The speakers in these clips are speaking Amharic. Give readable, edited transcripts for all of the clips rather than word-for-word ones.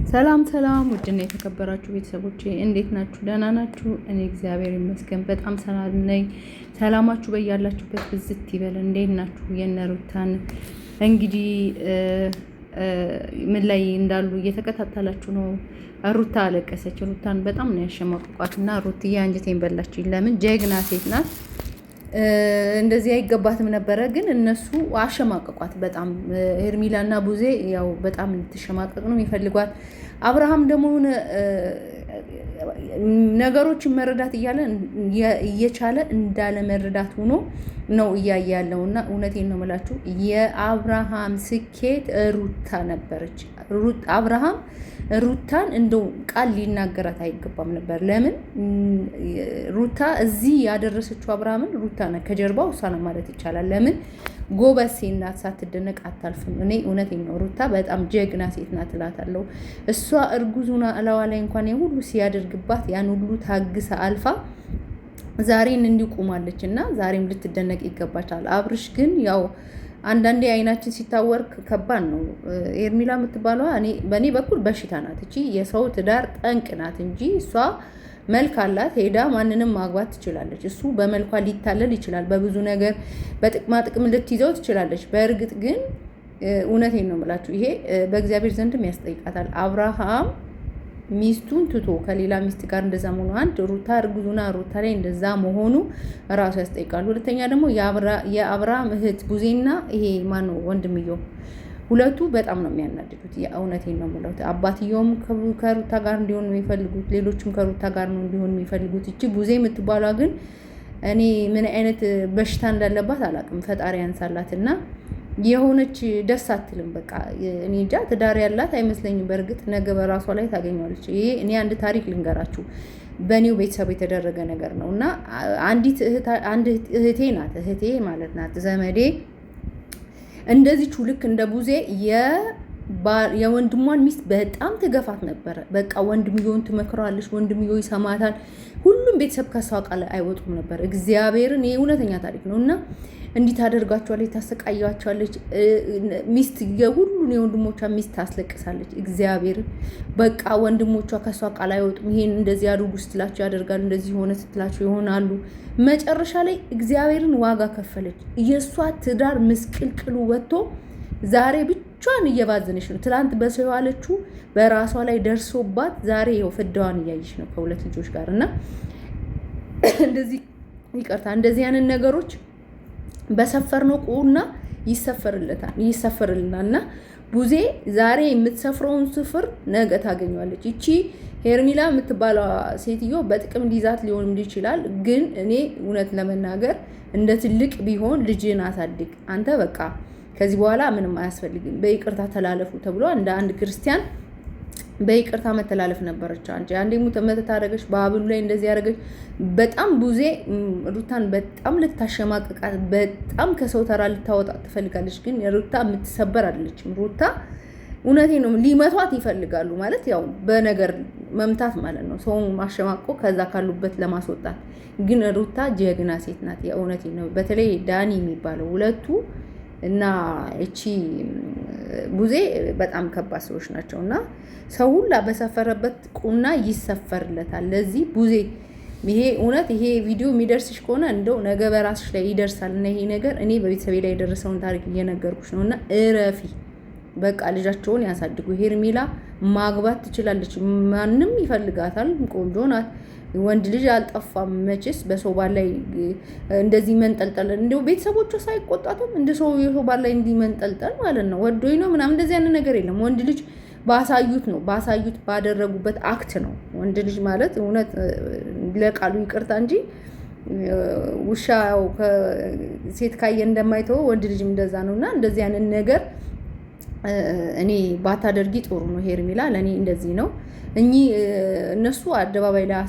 ሰላም ሰላም ውድና የተከበራችሁ ቤተሰቦቼ እንዴት ናችሁ? ደህና ናችሁ? እኔ እግዚአብሔር ይመስገን በጣም ሰላም ነኝ። ሰላማችሁ በያላችሁበት ብዝት ይበል። እንዴት ናችሁ? የነሩታን እንግዲህ ምን ላይ እንዳሉ እየተከታተላችሁ ነው። ሩታ አለቀሰች። ሩታን በጣም ነው ያሸማቅቋት እና ሩትዬ አንጀቴን በላችኝ። ለምን ጀግና ሴት ናት። እንደዚህ አይገባትም ነበረ፣ ግን እነሱ አሸማቀቋት በጣም። ሄርሚላና ቡዜ ያው በጣም ልትሸማቀቅ ነው የሚፈልጓት። አብርሃም ደግሞ ነገሮችን መረዳት እየቻለ እንዳለ መረዳት ሆኖ ነው እያየ ያለው እና እውነቴን ነው የምላችሁ የአብርሃም ስኬት ሩታ ነበረች። አብርሃም ሩታን እንደው ቃል ሊናገራት አይገባም ነበር። ለምን ሩታ እዚህ ያደረሰችው አብርሃምን ሩታ ነው ከጀርባው እሷ ነው ማለት ይቻላል። ለምን ጎበዝ ሴት ናት፣ ሳትደነቅ አታልፍም። እኔ እውነቴን ነው ሩታ በጣም ጀግና ሴት ናት እላታለሁ። እሷ እርጉዙና እላዋ ላይ እንኳን ሁሉ ሲያደርግባት ያን ሁሉ ታግሳ አልፋ ዛሬን እንዲቆማለች እና ዛሬም ልትደነቅ ይገባታል። አብርሽ ግን ያው አንዳንዴ አይናችን ሲታወር ከባድ ነው። ሄርሚላ የምትባለዋ በእኔ በኩል በሽታ ናት። እቺ የሰው ትዳር ጠንቅ ናት እንጂ እሷ መልክ አላት፣ ሄዳ ማንንም ማግባት ትችላለች። እሱ በመልኳ ሊታለል ይችላል፣ በብዙ ነገር በጥቅማ ጥቅም ልትይዘው ትችላለች። በእርግጥ ግን እውነቴን ነው የምላችሁ ይሄ በእግዚአብሔር ዘንድም ያስጠይቃታል። አብርሃም ሚስቱን ትቶ ከሌላ ሚስት ጋር እንደዛ መሆኑ አንድ፣ ሩታ እርጉዙና ሩታ ላይ እንደዛ መሆኑ ራሱ ያስጠይቃል። ሁለተኛ ደግሞ የአብርሃም እህት ቡዜና ይሄ ማነው ወንድምየው ሁለቱ በጣም ነው የሚያናድዱት። እውነቴን ነው የምለው። አባትየውም ከሩታ ጋር እንዲሆን ነው የሚፈልጉት፣ ሌሎችም ከሩታ ጋር ነው እንዲሆን የሚፈልጉት። እቺ ቡዜ የምትባሏ ግን እኔ ምን አይነት በሽታ እንዳለባት አላውቅም። ፈጣሪ ያንሳላት እና የሆነች ደስ አትልም። በቃ እኔ እንጃ ትዳር ያላት አይመስለኝም። በእርግጥ ነገ በራሷ ላይ ታገኘዋለች። ይሄ እኔ አንድ ታሪክ ልንገራችሁ፣ በእኔው ቤተሰብ የተደረገ ነገር ነው እና አንድ እህቴ ናት፣ እህቴ ማለት ናት ዘመዴ እንደዚህ ልክ እንደ ቡዜ የወንድሟን ሚስት በጣም ትገፋት ነበረ። በቃ ወንድምየውን ትመክረዋለች፣ ወንድምየው ይሰማታል። ሁሉም ቤተሰብ ከሷ ቃል አይወጡም ነበር። እግዚአብሔርን ይሄ እውነተኛ ታሪክ ነው እና እንዲህ ታደርጋቸዋለች፣ ታሰቃያቸዋለች። ሚስት የሁሉን የወንድሞቿ ሚስት ታስለቅሳለች። እግዚአብሔርን በቃ ወንድሞቿ ከሷ ቃል አይወጡም። ይሄን እንደዚህ አድርጉ ስትላቸው ያደርጋሉ፣ እንደዚህ ሆነ ስትላቸው ይሆናሉ። መጨረሻ ላይ እግዚአብሔርን ዋጋ ከፈለች። የእሷ ትዳር ምስቅልቅሉ ወጥቶ ዛሬ ብቻዋን እየባዘነች ነው። ትላንት በሰው የዋለችው በራሷ ላይ ደርሶባት ዛሬ ይኸው ፍዳዋን እያየች ነው ከሁለት ልጆች ጋር እና እንደዚህ ይቅርታ እንደዚህ ያንን ነገሮች በሰፈርነው ቁና ይሰፈርልናል እና ቡዜ ዛሬ የምትሰፍረውን ስፍር ነገ ታገኘዋለች። ይቺ ሄርሚላ የምትባለው ሴትዮ በጥቅም ሊይዛት ሊሆን ይችላል። ግን እኔ እውነት ለመናገር እንደ ትልቅ ቢሆን ልጅን አሳድግ አንተ፣ በቃ ከዚህ በኋላ ምንም አያስፈልግም፣ በይቅርታ ተላለፉ ተብሎ እንደ አንድ ክርስቲያን በይቅርታ መተላለፍ ነበረች። አንዴ ሙተመተ ታረገች፣ በአብሉ ላይ እንደዚህ ያደረገች። በጣም ቡዜ ሩታን በጣም ልታሸማቅቃት፣ በጣም ከሰው ተራ ልታወጣት ትፈልጋለች። ግን ሩታ የምትሰበር አይደለችም። ሩታ እውነቴ ነው ሊመቷት ይፈልጋሉ ማለት ያው በነገር መምታት ማለት ነው፣ ሰው ማሸማቆ ከዛ ካሉበት ለማስወጣት። ግን ሩታ ጀግና ሴት ናት። የእውነቴ ነው። በተለይ ዳኒ የሚባለው ሁለቱ እና እቺ ቡዜ በጣም ከባድ ሰዎች ናቸው እና ሰው ሁላ በሰፈረበት ቁና ይሰፈርለታል። ለዚህ ቡዜ ይሄ እውነት ይሄ ቪዲዮ የሚደርስሽ ከሆነ እንደው ነገ በራስሽ ላይ ይደርሳል እና ይሄ ነገር እኔ በቤተሰቤ ላይ የደረሰውን ታሪክ እየነገርኩሽ ነው እና እረፊ፣ በቃ ልጃቸውን ያሳድጉ። ሄርሚላ ማግባት ትችላለች፣ ማንም ይፈልጋታል፣ ቆንጆ ናት። ወንድ ልጅ አልጠፋም መቼስ። በሰው ባል ላይ እንደዚህ መንጠልጠል እንደው ቤተሰቦቿ ሳይቆጣትም እንደ ሰው የሰው ባል ላይ እንዲህ መንጠልጠል ማለት ነው ወዶኝ ነው ምናምን እንደዚህ ያንን ነገር የለም። ወንድ ልጅ ባሳዩት ባደረጉበት አክት ነው። ወንድ ልጅ ማለት እውነት ለቃሉ ይቅርታ እንጂ ውሻ ያው ሴት ካየ እንደማይተው ወንድ ልጅም እንደዛ ነውና እንደዚህ ያንን ነገር እኔ ባታደርጊ ጥሩ ነው። ሄርሚላ ለኔ እንደዚህ ነው። እነሱ አደባባይ ላይ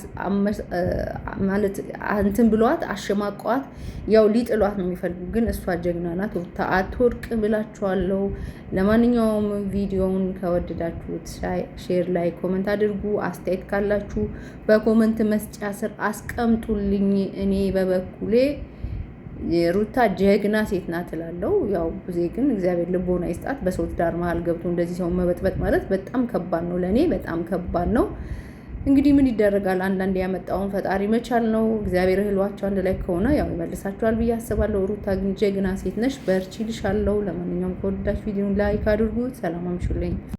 ማለት እንትን ብሏት አሸማቋት፣ ያው ሊጥሏት ነው የሚፈልጉ። ግን እሷ ጀግና ናት። ሩታ አትወርቅ ብላችኋለሁ። ለማንኛውም ቪዲዮውን ከወደዳችሁት ሼር ላይ ኮመንት አድርጉ። አስተያየት ካላችሁ በኮመንት መስጫ ስር አስቀምጡልኝ። እኔ በበኩሌ የሩታ ጀግና ሴት ናት እላለሁ። ያው ጊዜ ግን እግዚአብሔር ልቦና ይስጣት። በሰው ትዳር መሀል ገብቶ እንደዚህ ሰው መበጥበጥ ማለት በጣም ከባድ ነው፣ ለእኔ በጣም ከባድ ነው። እንግዲህ ምን ይደረጋል፣ አንዳንድ ያመጣውን ፈጣሪ መቻል ነው። እግዚአብሔር እህሏቸው አንድ ላይ ከሆነ ያው ይመልሳቸዋል ብዬ አስባለሁ። ሩታ ግን ጀግና ሴት ነሽ፣ በርቺ ልሻለሁ። ለማንኛውም ከወደዳችሁ ቪዲዮን ላይክ አድርጉት። ሰላም አምሹልኝ።